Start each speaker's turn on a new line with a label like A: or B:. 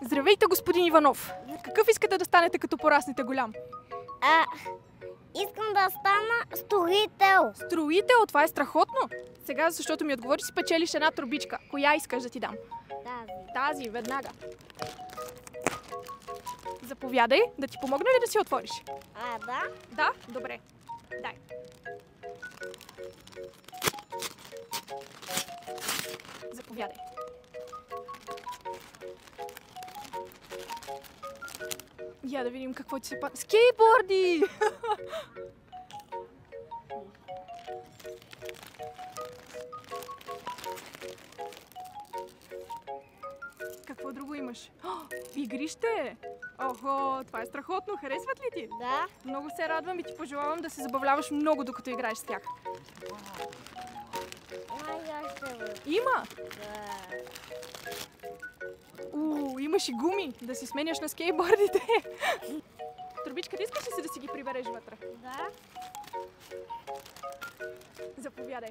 A: Здравейте, господин Иванов! Какъв искате да станете като пораснете голям?
B: Искам да стана строител.
A: Строител, това е страхотно! Сега, защото ми отговори, си печелиш една турбичка. Коя искаш да ти дам? Тази, веднага. Заповядай, да ти помогна ли да си отвориш?
B: Да.
A: Да? Добре. Дай. Заповядай. Я да видим какво ти се пада. Скейтборди! Какво друго имаш? Игрище! Охо, това е страхотно. Харесват ли ти?
B: Да.
A: Много се радвам и ти пожелавам да се забавляваш много, докато играеш с тях. Има! Имаш и гуми, да си сменяш на скейтбордите. Турбичка, ти искаш ли си да си ги прибереш вътре?
B: Да.
A: Заповядай.